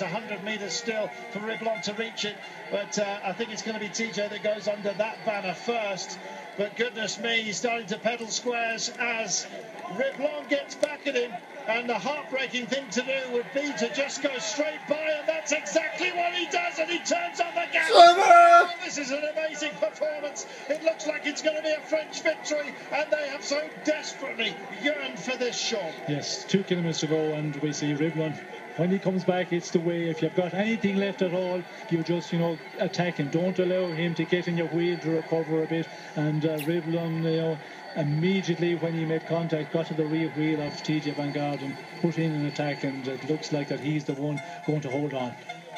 100 metres still for Riblon to reach it, but I think it's going to be TJ that goes under that banner first. But goodness me, he's starting to pedal squares as Riblon gets back at him, and the heartbreaking thing to do would be to just go straight by, and that's exactly what he does, and he turns on the gas. Oh, this is an amazing performance. It looks like it's going to be a French victory, and they have so desperately yearned for this, Sean. Yes, 2 kilometres to go, and we see Riblon. When he comes back, it's the way. If you've got anything left at all, you just, attack him. Don't allow him to get in your wheel to recover a bit. And Riblon, immediately when he made contact, got to the rear wheel of TJ Van Garderen, put in an attack, and it looks like that he's the one going to hold on.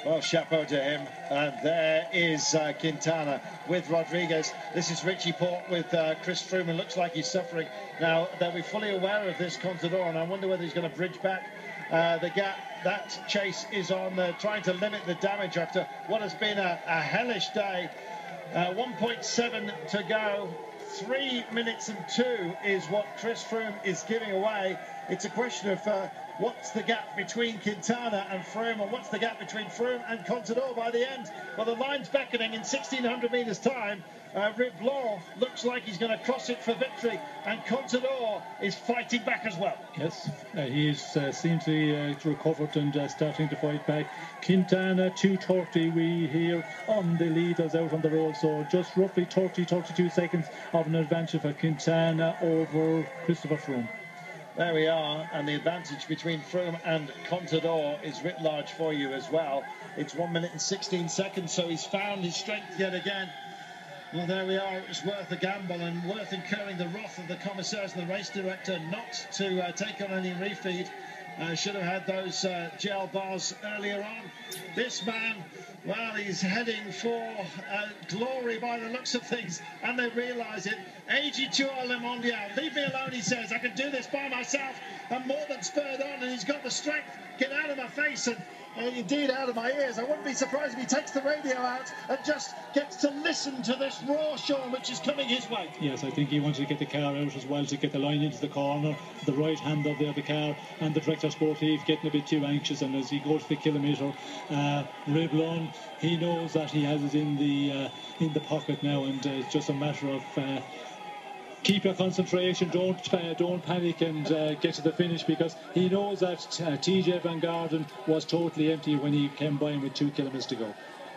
Well, chapeau to him. And there is Quintana with Rodriguez. This is Richie Port with Chris Froome. It looks like he's suffering. Now, they'll be fully aware of this Contador, and I wonder whether he's going to bridge back the gap. That chase is on, trying to limit the damage after what has been a hellish day. 1.7 to go. 3 minutes and 2 is what Chris Froome is giving away. It's a question of what's the gap between Quintana and Froome, and what's the gap between Froome and Contador by the end. Well, the line's beckoning in 1,600 metres time. Riblon looks like he's going to cross it for victory, and Contador is fighting back as well. Yes, he seems to be recovered and starting to fight back. Quintana 2:30 we hear on the leaders out on the road, so just roughly 32 seconds of an advantage for Quintana over Christopher Froome. There we are, and the advantage between Froome and Contador is writ large for you as well. It's 1 minute and 16 seconds, so he's found his strength yet again. Well, there we are. It was worth a gamble and worth incurring the wrath of the commissaires and the race director not to take on any refeed. Should have had those gel bars earlier on. This man, well, he's heading for glory by the looks of things, and they realise it. AG2 Le Mondial, leave me alone, he says. I can do this by myself. I'm more than spurred on, and he's got the strength. Get out of my face and indeed out of my ears. I wouldn't be surprised if he takes the radio out and just gets to listen to this roar, Sean, which is coming his way. Yes, I think he wanted to get the car out as well, to get the line into the corner, the right hand of the car, and the director sportive getting a bit too anxious. And as he goes to the kilometre, Riblon, he knows that he has it in the pocket now, and it's just a matter of keep your concentration, don't panic, and get to the finish, because he knows that TJ Van Garderen was totally empty when he came by him with 2 kilometres to go.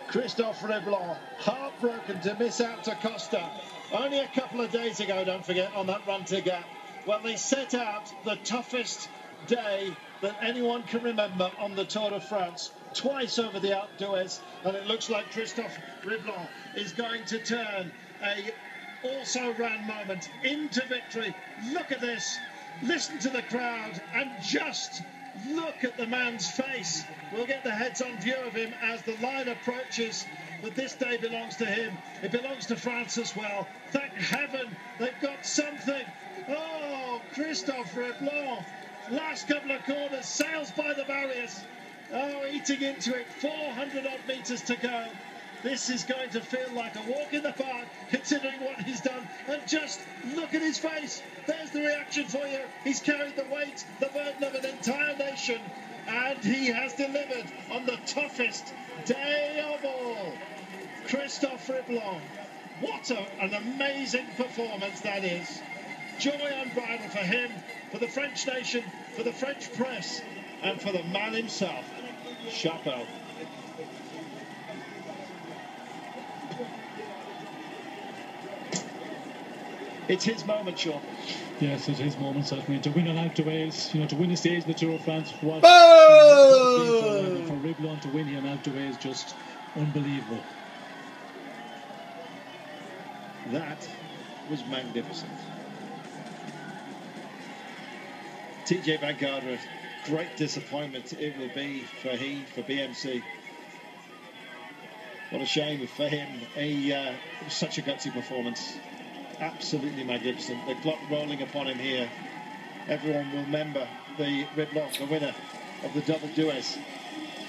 Christophe Riblon, heartbroken to miss out to Costa. Only a couple of days ago, don't forget, on that run to Gap. Well, they set out the toughest day that anyone can remember on the Tour de France, twice over the Alpe d'Huez, and it looks like Christophe Riblon is going to turn a also-ran moment into victory. Look at this, listen to the crowd, and just look at the man's face. We'll get the heads-on view of him as the line approaches, but this day belongs to him. It belongs to France as well. Thank heaven they've got something. Oh, Christophe Riblon, last couple of corners, sails by the barriers. Oh, eating into it, 400 odd metres to go. This is going to feel like a walk in the park, considering what he's done. And just look at his face. There's the reaction for you. He's carried the weight, the burden of an entire nation, and he has delivered on the toughest day of all. Christophe Riblon. What an amazing performance that is. Joy unbridled for him, for the French nation, for the French press, and for the man himself. Chapeau. It's his moment, Sean. Yes, it's his moment, certainly. To win an Alpe d'Huez, to win a stage in the Tour of France, for Riblon to win here an Alpe d'Huez, just unbelievable. That was magnificent. TJ Van Garderen, great disappointment it will be for BMC. What a shame for him. It was such a gutsy performance. Absolutely magnificent. The clock rolling upon him here. Everyone will remember the Riblon, the winner of the Double D'Huez.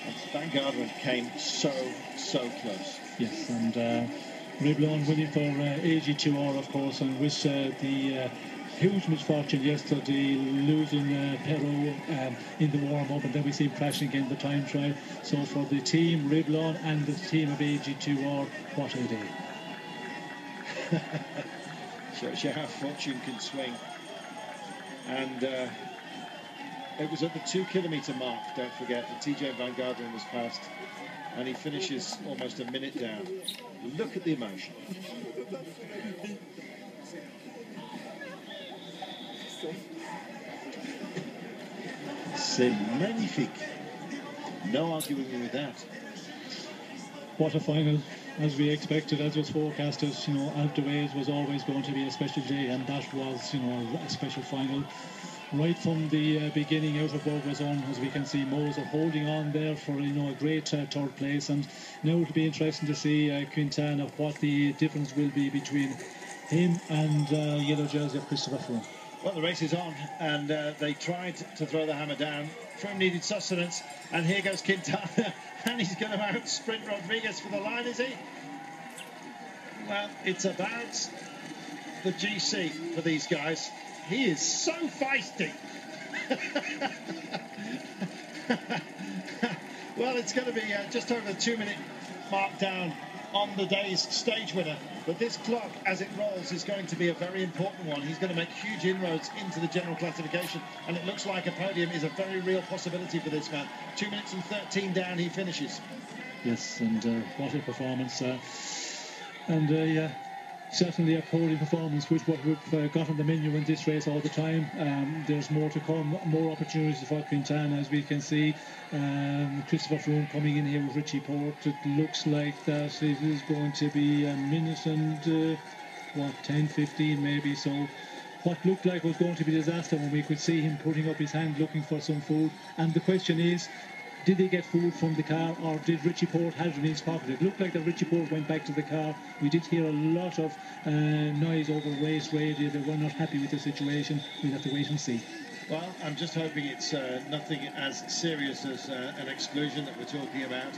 And Van Garderen came so close. Yes, and Riblon winning for AG2R, of course, and wish the huge misfortune yesterday, losing Perot in the warm-up, and then we see him crashing again the time trial. So for the team Riblon and the team of AG2R, what a day. Shows you how fortune can swing. And it was at the 2 kilometre mark, don't forget, that TJ Van Garderen was passed, and he finishes almost a minute down. Look at the emotion. C'est magnifique. No arguing with that. What a final, as we expected, as was forecasted. You know, Alpe d'Huez was always going to be a special day, and that was, you know, a special final. Right from the beginning, out of Bourg-Vaison, as we can see, Moser holding on there for, you know, a great third place. And now it'll be interesting to see Quintana, what the difference will be between him and yellow jersey of Christopher Froome. Well, the race is on, and they tried to throw the hammer down. Froome needed sustenance, and here goes Quintana, and he's going to out-sprint Rodriguez for the line, is he? Well, it's about the GC for these guys. He is so feisty. Well, it's going to be just over the 2-minute mark down on the day's stage winner. But this clock, as it rolls, is going to be a very important one. He's going to make huge inroads into the general classification, and it looks like a podium is a very real possibility for this man. 2 minutes and 13 down, he finishes. Yes, and what a performance. Yeah, certainly a podium performance, which what we've got on the menu in this race all the time. There's more to come, more opportunities for Quintana, as we can see. Christopher Froome coming in here with Richie Porte. It looks like that it is going to be a minute and 10-15 maybe. So what looked like was going to be disaster when we could see him putting up his hand looking for some food. And the question is, did he get food from the car, or did Richie Porte have it in his pocket? It looked like that Richie Porte went back to the car. We did hear a lot of noise over race radio. They were not happy with the situation. We'll have to wait and see. Well, I'm just hoping it's nothing as serious as an exclusion that we're talking about.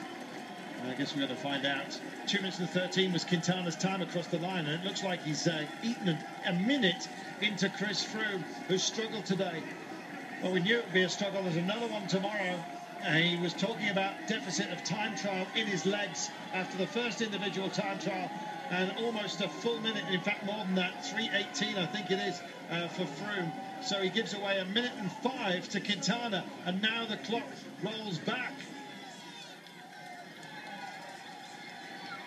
I guess we're going to find out. 2 minutes and 13 was Quintana's time across the line, and it looks like he's eaten a minute into Chris Froome, who's struggled today. Well, we knew it would be a struggle. There's another one tomorrow. He was talking about deficit of time trial in his legs after the first individual time trial, and almost a full minute, in fact more than that, 3:18 I think it is for Froome. So he gives away 1 minute and 5 to Quintana, and now the clock rolls back.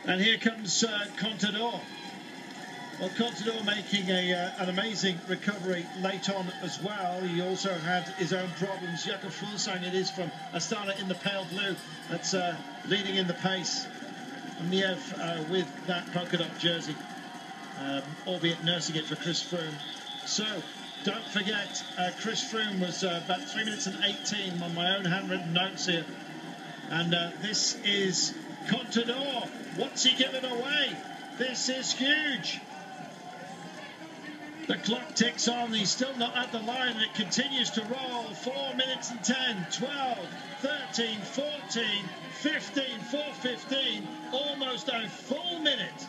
And here comes Contador. Well, Contador making an amazing recovery late on as well. He also had his own problems. Jakob Fuglsang it is from Astana in the pale blue. That's leading in the pace. Niev with that polka dot jersey, albeit nursing it for Chris Froome. So, don't forget, Chris Froome was about 3 minutes and 18 on my own handwritten notes here. And this is Contador. What's he giving away? This is huge. The clock ticks on, he's still not at the line, and it continues to roll. 4 minutes and 10, 12, 13, 14, 15, 4:15, almost a full minute.